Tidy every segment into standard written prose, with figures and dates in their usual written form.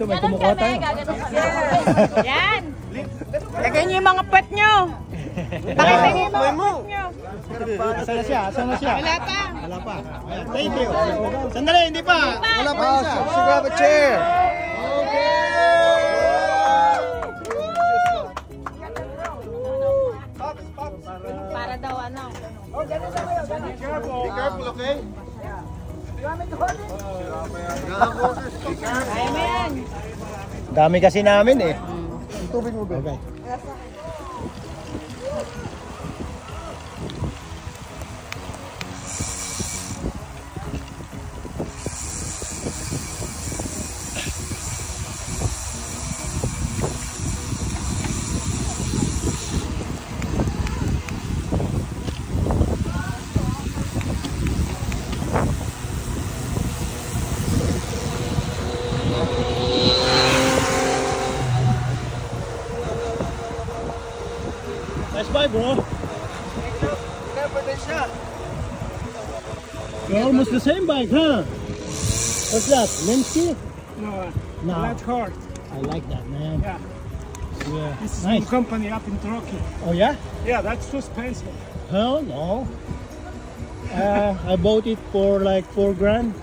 may kumukuha tayo. Yan. Lagay niyo yung mga pet nyo. Pakita niyo yung mga pet nyo. Asan na siya? Asan na siya? Wala pa. Wala pa. Ayan, thank you. Sandali, hindi pa. Wala pa isa. She grab a chair. Para daw ano. Be careful, okay? Kaya mo yan. Dami kasi namin eh. Tubig mo ba? Okay. Nice bye, bro. You're almost the same bike, huh? What's that? Linsky? No, No. that's hard. I like that, man. Yeah, Yeah. this is Nice. new company up in Turkey. Oh, yeah? Yeah, that's too expensive. Hell no. I bought it for like 4 grand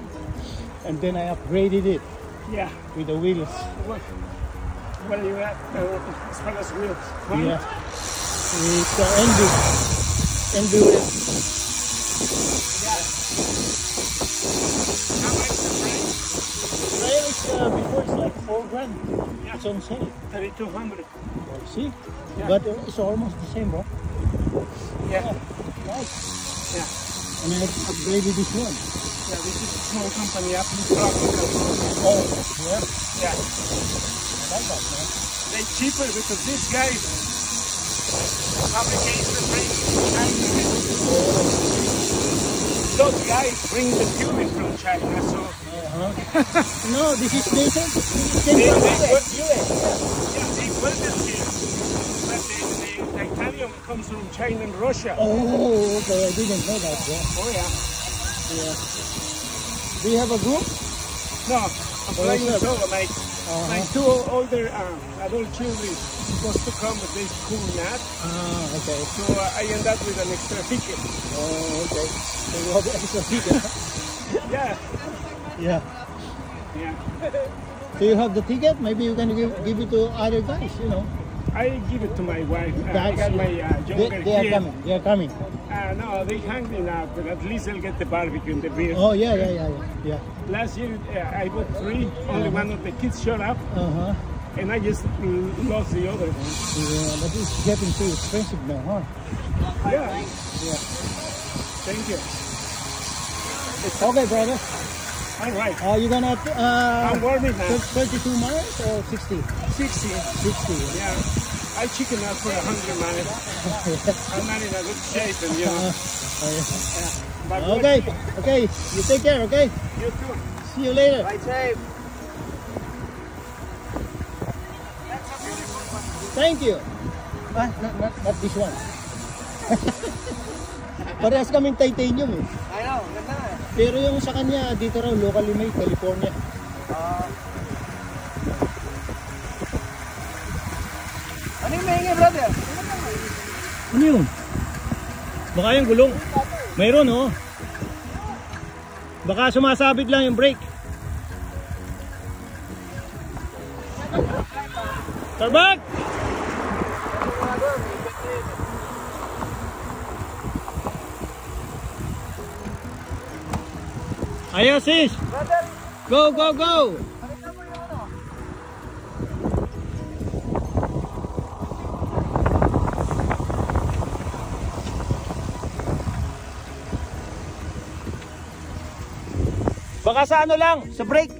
and then I upgraded it Yeah, with the wheels. what do you have as far as wheels? Fine? Yeah. It's Envy. Envy wheels. How much the price? Trail is, before it's like 4 grand. Yeah. It's on sale. 3,200. See? Yeah. But it's almost the same, bro. Yeah, Nice. yeah. And I upgraded this one. Yeah, this is a small company up in Turkey. Oh, yeah. Yeah, I like that, man. they're cheaper because this guy fabricates the brakes. Those guys bring the tubing from China, so No, this is decent. they put they put it here. But the titanium comes from China and Russia. Oh, okay. I didn't know that, bro. Oh yeah. Yeah. Do you have a group? No, I'm playing solo. My two older adult children supposed to come, but they could not. Ah, okay. So I end up with an extra ticket. Oh, okay. So you have extra ticket. Yeah, Yeah. yeah. So you have the ticket? Maybe you can give it to other guys, you know. I give it to my wife. I That's- got my younger They are kid. coming. They are coming. No, they hungry now, but at least they'll get the barbecue and the beer. Oh, yeah, yeah, yeah, yeah. Last year I bought 3. Only one of the kids showed up, Uh-huh. and I just lost the other one. Yeah, but it's getting too expensive now, huh? Yeah. Yeah. Thank you. Okay, brother. All right. You gonna I'm warming now. 32 miles or 60? 60. 60. Yeah. I chicken out for 100 miles. I'm not in a good shape, and you know. But Okay, okay. You take care, okay? You too. See you later. Ride safe. Thank you. Not this one. Parehas kaming titanium eh. I know, ganda eh. Pero yung sa kanya, dito raw, locally made, California. Ano yung mahingi, brother? Ano yun? Baka yung gulong. Mayroon oh. Baka sumasabit lang yung brake. Tarbak! Ayaw sis! Go, go, go! Baka sa ano lang, sa brake.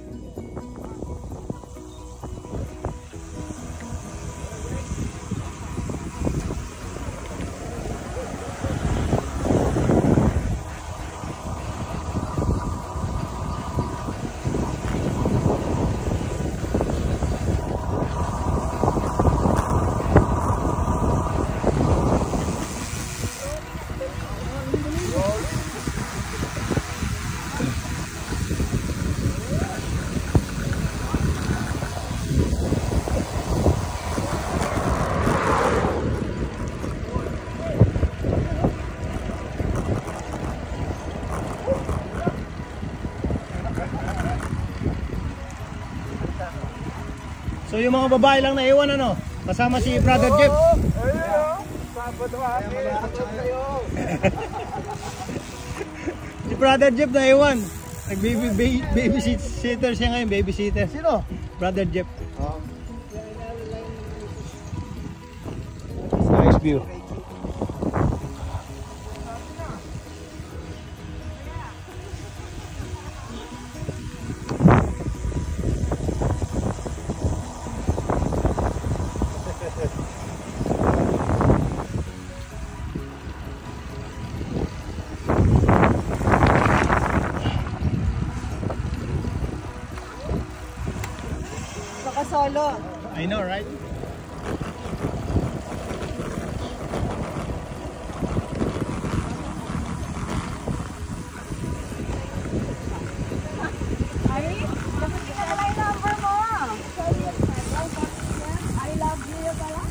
So yung mga babae lang naiwan ano? Kasama si Brother Jeff. Si Brother Jeff naiwan. Nag-babysitter siya ngayon, babysitter. Sino? Brother Jeff. Nice view. Solo. I know, right? Ay, dapat ka na yung number mo. I love you pala.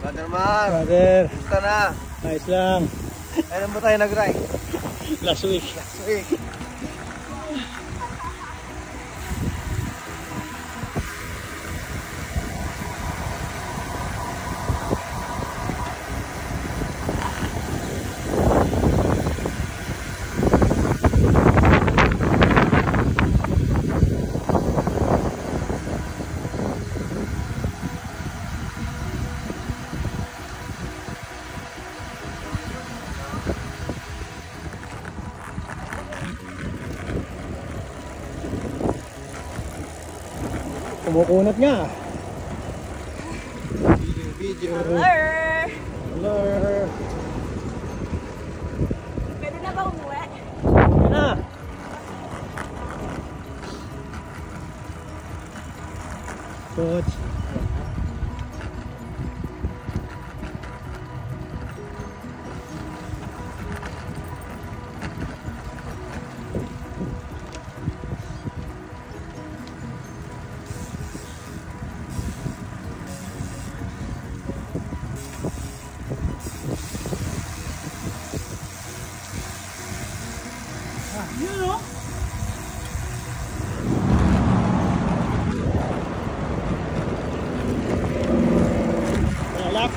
Brother Man, Brother, gusto na. nice lang. Kailan mo tayo nag-ride? Last week. Week. Kumukunat nga. Video. Hello. Pwede na ba umuwi? Na. Coach. Malak.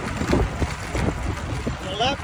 Malak.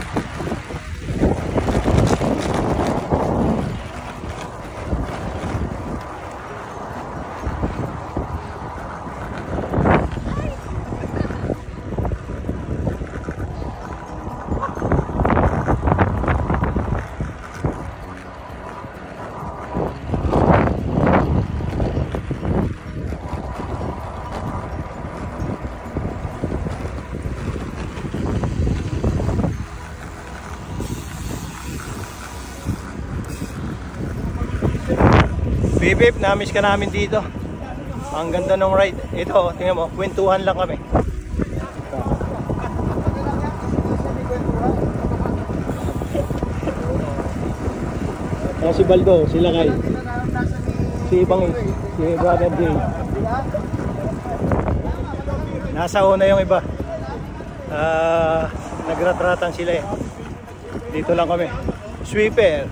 Bibip, na-miss ka namin dito. Ang ganda ng ride. Ito, tingnan mo, kwentuhan lang kami. Si Baldo, si Lakay, si Ibangis, si Brother Jay. Nasa una yung iba. Nagratratan sila eh. Dito lang kami. Sweeper.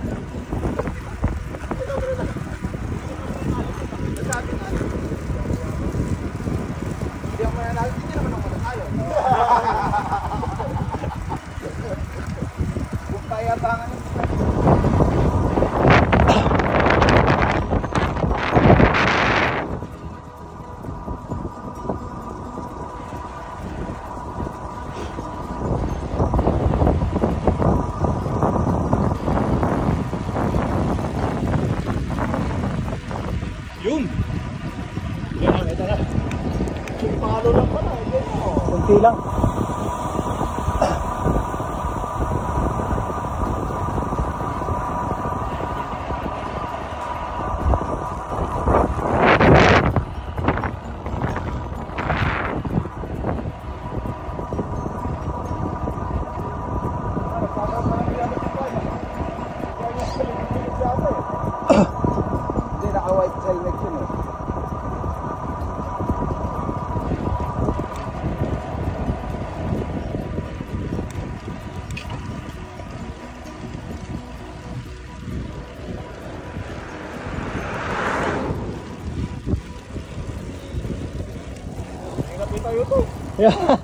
Yun. Yan, ito na. Palo lang pala. Kunti lang. Yeah.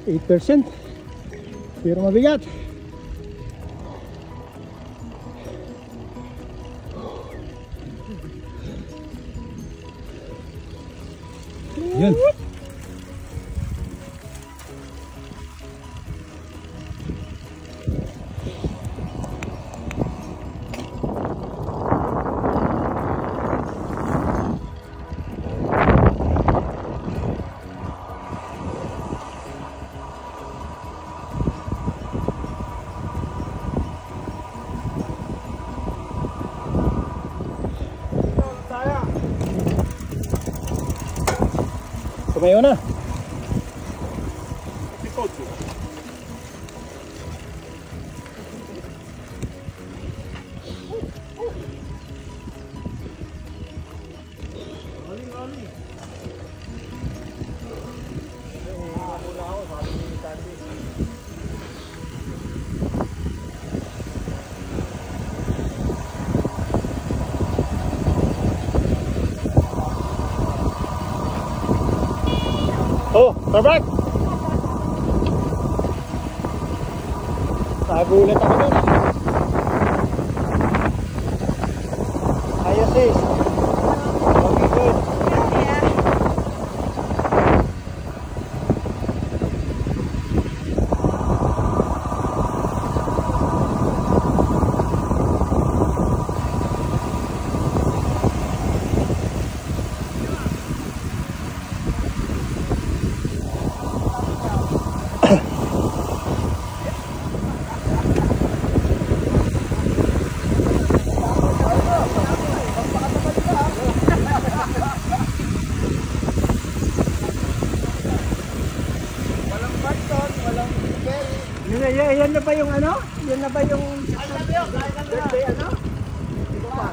8%. Pero mabigat. Yun. Tumayo na. Oh, perfect! Nagulat ako dun. Ayos sis. Okay, good. Yan na ba yung ano? Yan na ba yung birthday ano? Ito pa.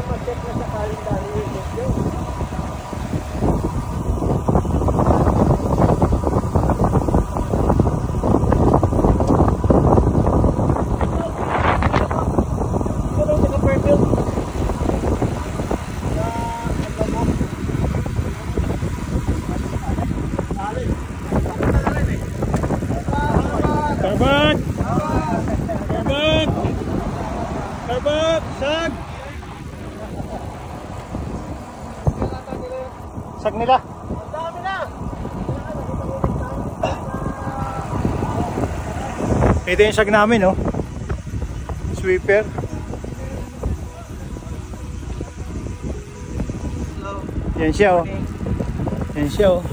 Mag-check na sa calendar yung video. Karbak! Karbak! Karbak! Sag! Sag nila! Dami na! Ito yung sag namin, oh. Sweeper. Yan siya, oh. Yan siya, oh.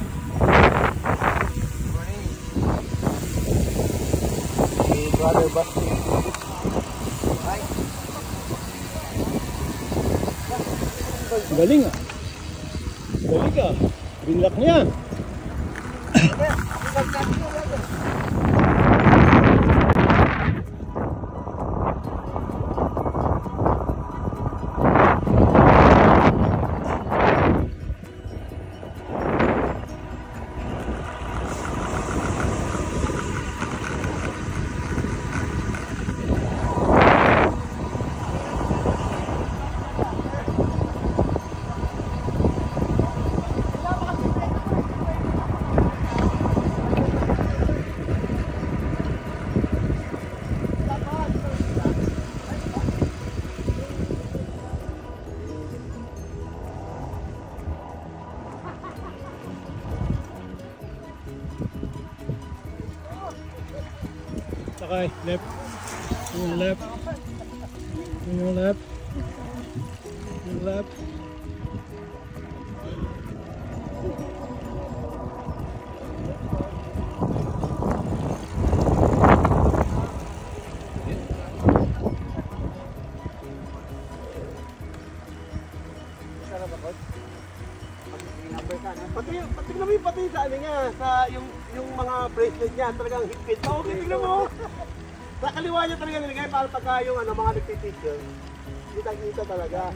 Brother Basti. Galing ah. Galing ah. Binlock niya. Okay, left. Yung left. Yung left. Yung left. Pati sa ano niya, sa yung mga bracelet niya, talagang higpit. Okay, tignan mo. Sa kaliwa niya talaga nilagay para pagka yung ano, mga nagpipicture. Kita talaga.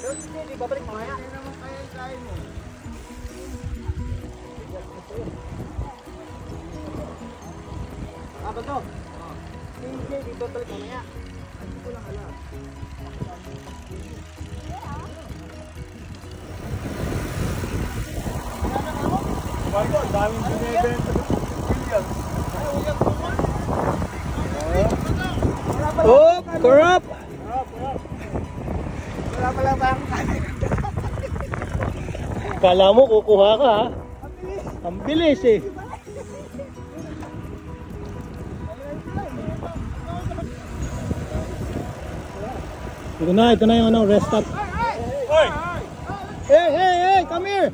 Hindi, babalik mamaya. Hindi naman kaya kain mo. Ba to? Hindi, di babalik mamaya. Hindi ko lang alam. Bago, daming binibenta. Oh, corrupt! Wala pala ba? Kala mo kukuha ka ha? Ang bilis eh. Ito na yung ano, rest stop. Hey, come here!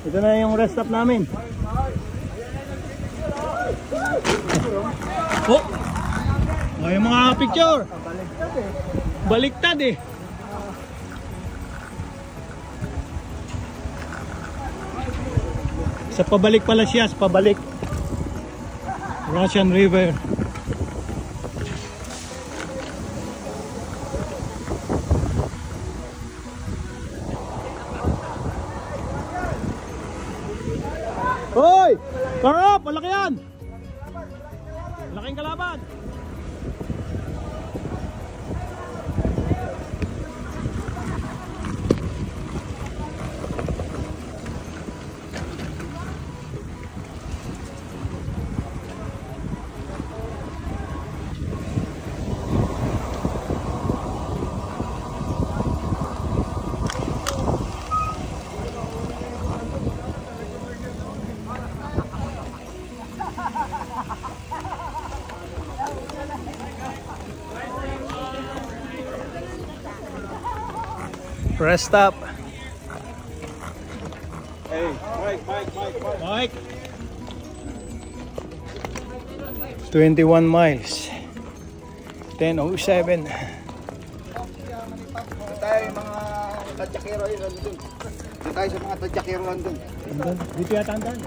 Ito na yung rest stop namin. Oh! Ay, yung mga picture! Baliktad eh! Sa pabalik pala siya, sa pabalik. Russian River. Hoy! Karap! Malaki yan! Malaking kalaban! Rest stop. Hey, Mike. 21 miles. 10:07. Tayo yung mga tadyakero yun. Dito tayo sa mga tadyakero nandun. Dito yata ang daan.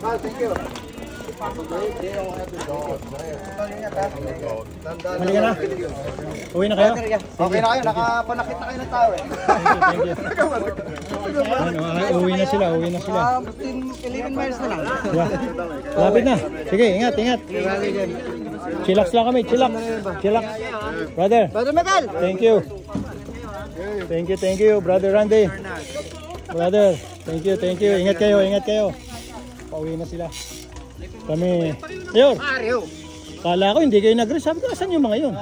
Thank you. Halika na. Uwi na kayo? Okay na kayo, nakapanakit na kayo ng tao eh. Thank you. Uwi na sila. 11 miles na lang. Yeah. Lapit na. Sige, ingat. Chillax lang kami, chillax. Brother. Brother Metal! Thank you. Thank you, Brother Randy. Brother, thank you. Ingat kayo. Pauwi na sila. Kami. Ayun. Kala ko hindi kayo nag-rest. Sabi ko, asan yung mga yun?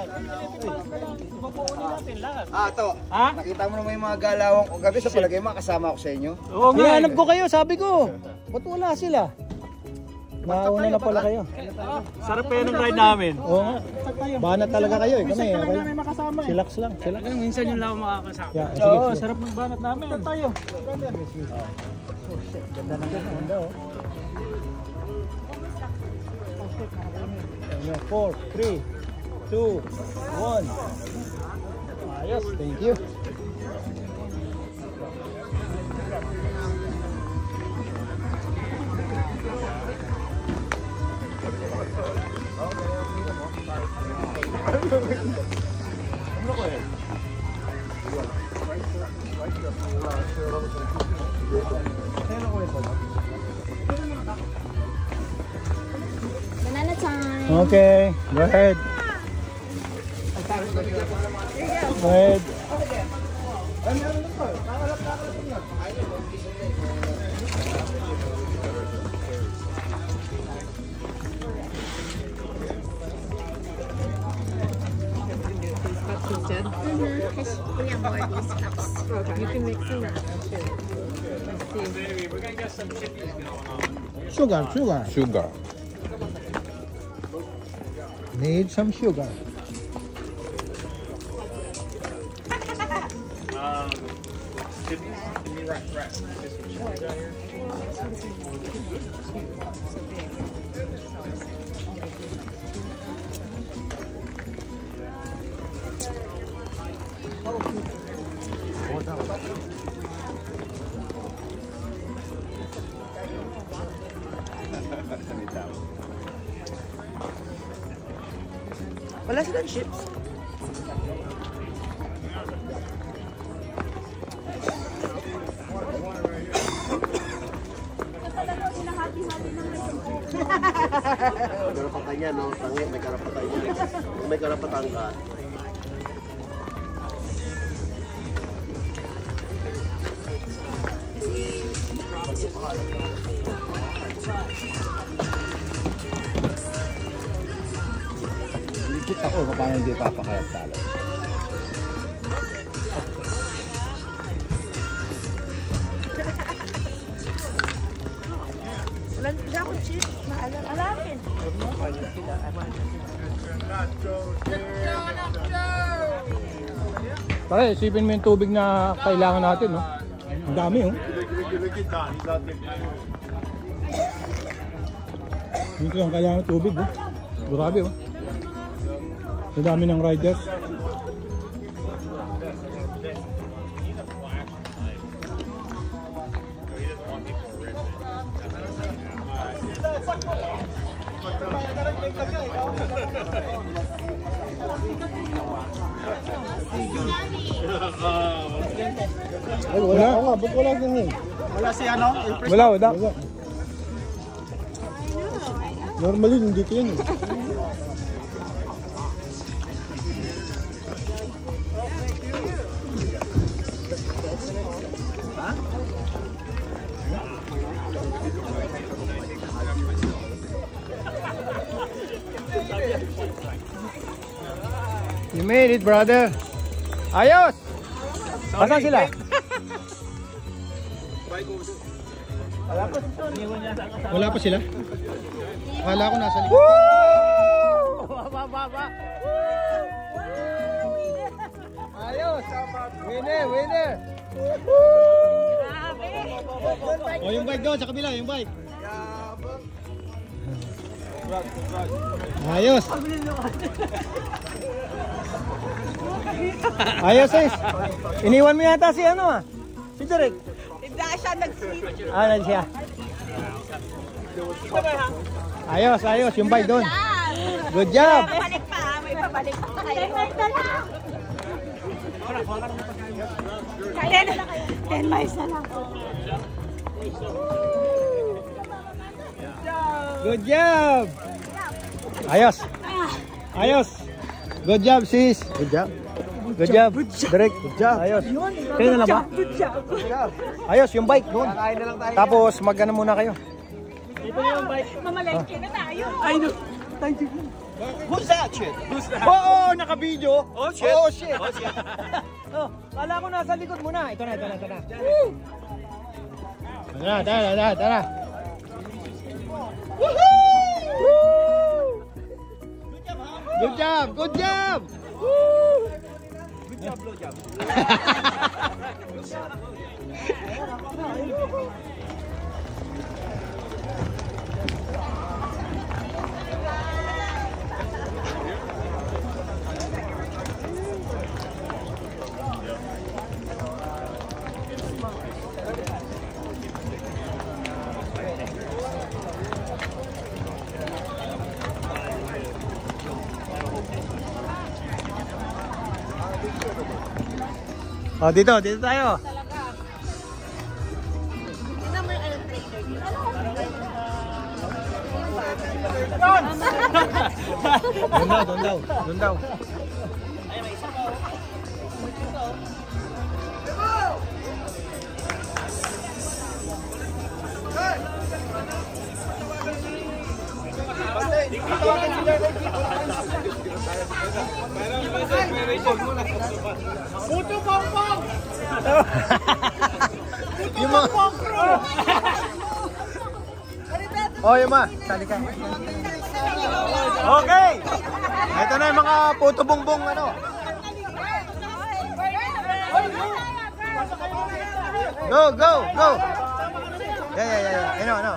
Ito. Nakita mo naman yung mga galawang ko gabi sa palagay mo, kasama ako sa inyo. Hinahanap ko kayo, sabi ko. Ba't wala sila? Nauna na pala kayo. Sarap kayo ng ride namin. Oo nga. Banat talaga kayo eh. Kami, okay. makasama Chillax lang. Minsan yung lang makakasama. Yeah, sige. Sarap ng banat namin. Tayo. Ganda ng ganda oh. 4, 3, 2, 1. Ayos, thank you. Banana time. Okay, go ahead. Go ahead. Kasi kuya more these cups. You can mix in that. Sugar. Need some sugar. Wala silang chips. Karapatan niya, no? Tangi, may karapatan niya. Kung may karapatan ka. Likit ako, paano hindi papakalat talo. Wala akong chips. Alapin. Pare, isipin mo yung tubig na kailangan natin, no? Ang dami, oh. Dito ang kailangan ng tubig, oh. Grabe, oh. Ang dami ng riders. Ay, wala ako nga, ba't wala ganyan? Wala si ano? Wala. Normally, nandito yan, eh. You made it, brother. Ayos! Asan sila? Wala pa sila? Akala ko nasa likod. Ayos! Winner! O, yung bike doon sa kabila, yung bike. Ayos! Ayos, sis. Iniwan mo yata si ano, ah? Si Derek. Hindi siya nag-switch. Nan siya. Ayos, yung bike doon. Good job. Pabalik pa, may pabalik pa kayo. 10 miles na lang. Good job. Ayos. Good job, sis. Good job. Derek. Good job. Ayos. Kayo na lang ba? Good job. Ayos, yung bike doon. Tapos mag-ano muna kayo. Ito yung bike. Mamalengke na tayo. I know. Thank you. Who's that shit? Oo, naka-video. Oh shit. Oh, kala ko nasa likod mo na. Ito na. Tara. Good job. Good job, blow job. Oh, dito tayo. Doon daw. Puto Pongpong! Yung mga... Oh, yung mga... Sali ka. Okay! Ito na yung mga puto bongbong ano. Go! Yeah. Ano.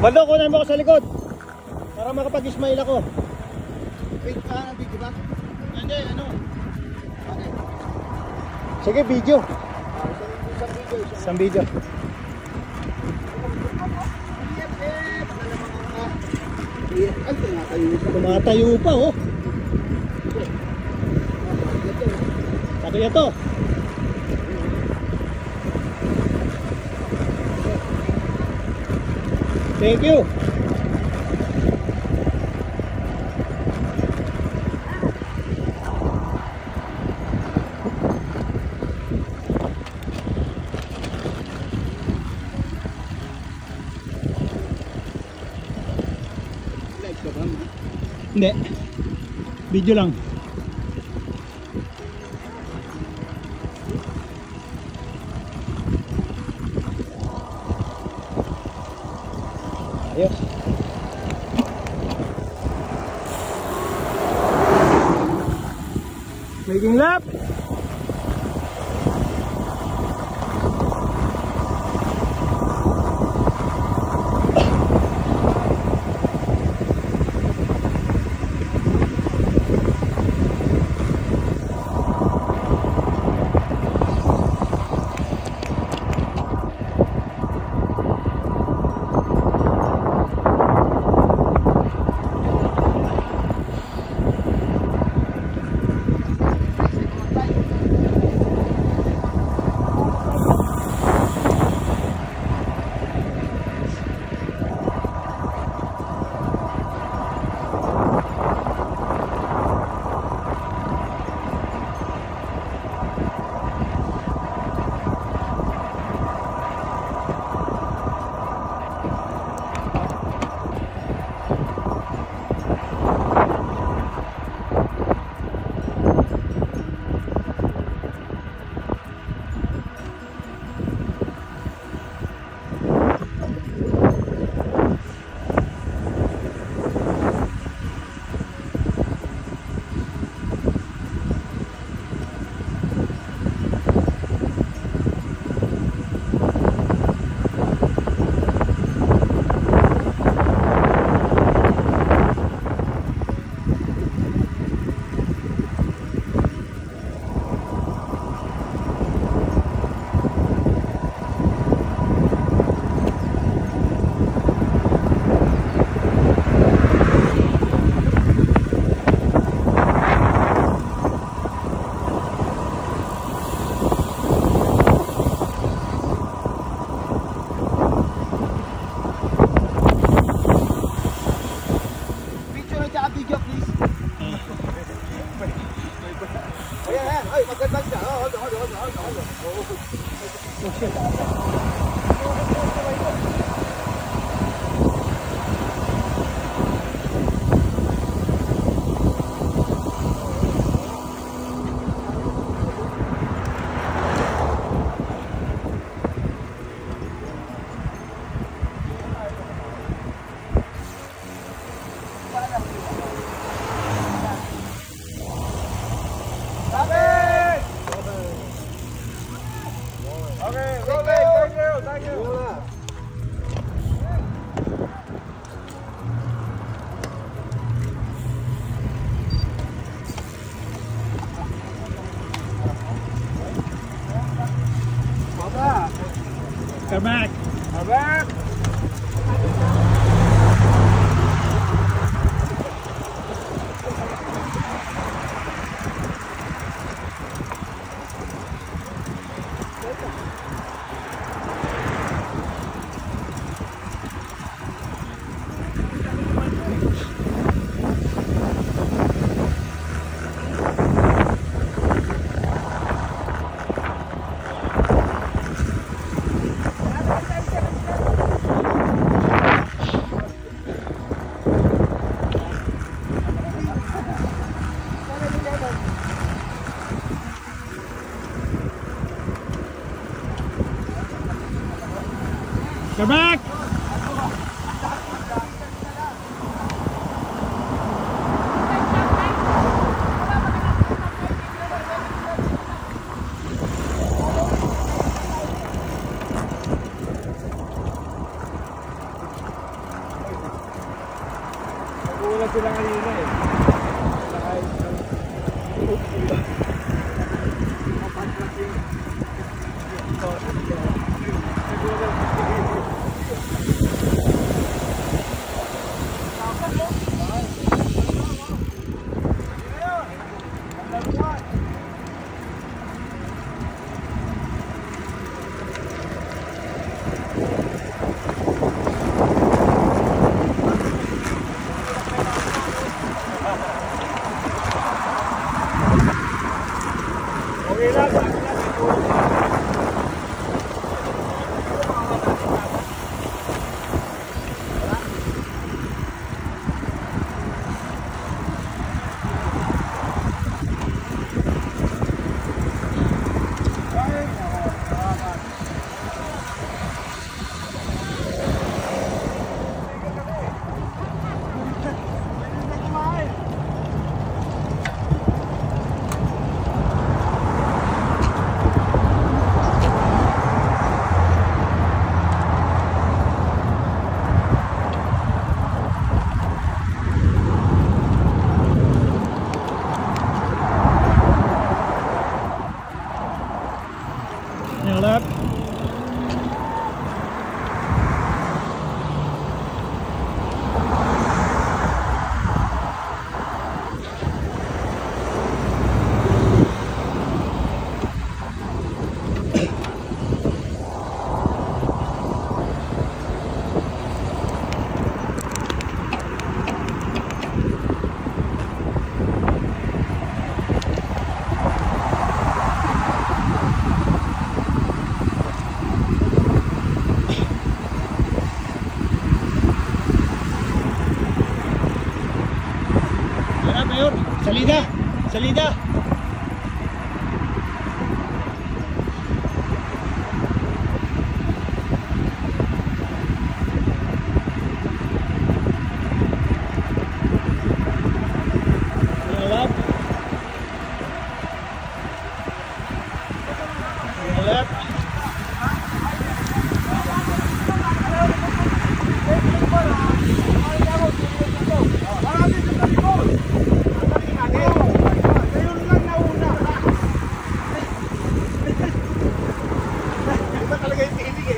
Baldo, kunan mo ako sa likod. Para makapag-ismail ako. Wait, video ba? Hindi, ano? Okay. Sige, video. Isang video. Tumatayo pa, oh. Kaya to. Thank you. Hindi. Video lang. Ayos. Making lap. Come back. Come back. Come back! Your left. Mayor, salida, salida.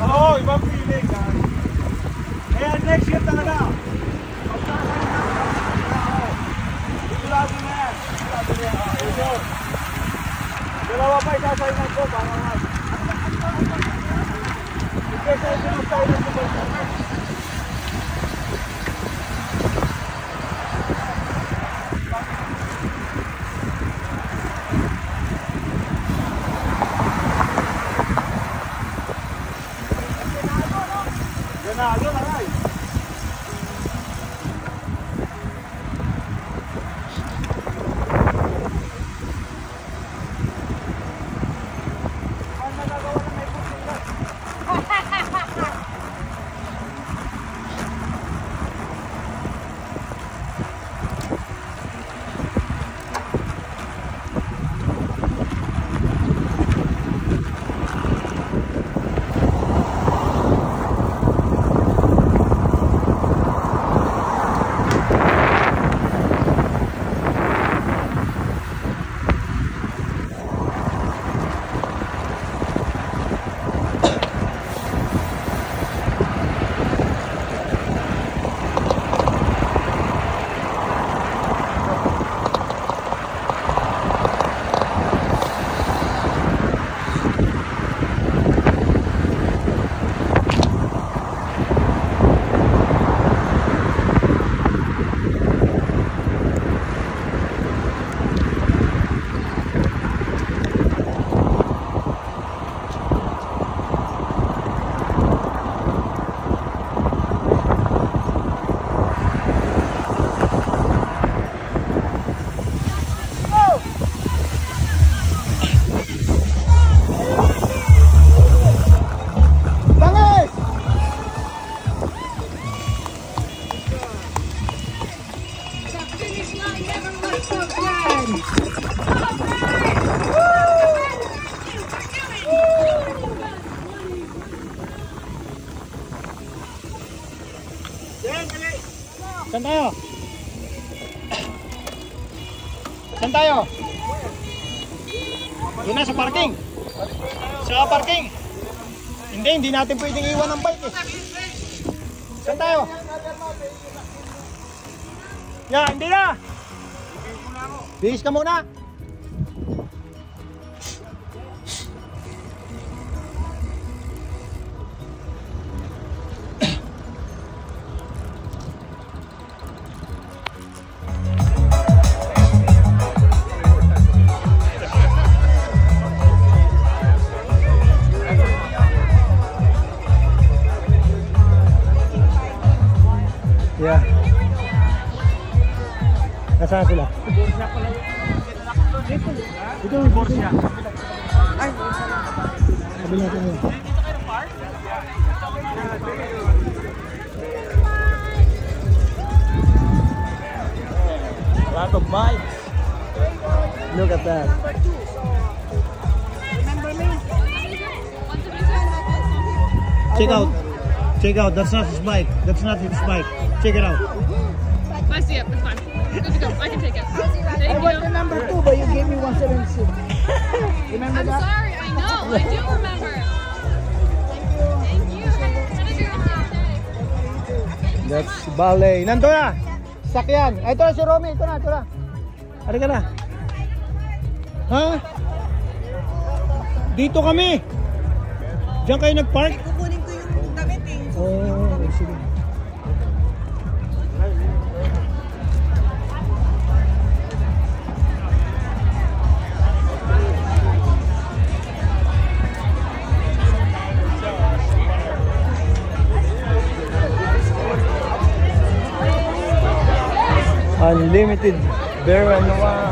Oo, ibang feeling. Kaya next year talaga. Sigurado na yan. Sigurado na yan. Dalawa pa isasaynan ko para mas. Kasi ito yung tayo ng super. Ganado na nga eh. Saan tayo? Saan tayo? Doon na sa parking. Sa parking. Hindi natin pwedeng iwan ang bike eh. Saan tayo? Hindi na. Bihis ka muna. Ito, Borsia. Ay, kabila tayo. A lot of bikes. Look at that. Check out. Check out. That's not his bike. That's not his bike. Check it out. I see it. It's fine. Good to go. I can take it. Thank I want the you. number 2, but you gave me 176. Remember I'm that? sorry. I know. I do remember. Thank you. Have a good day. That's ballet. Nandun na. Sakyan. Ito na si Romy. Ito na. Ito na. Ari ka na. Ha? Dito kami. Diyan kayo nag-park? Kukunin ko yung damit eh. Oh, sige. Unlimited beer and wine.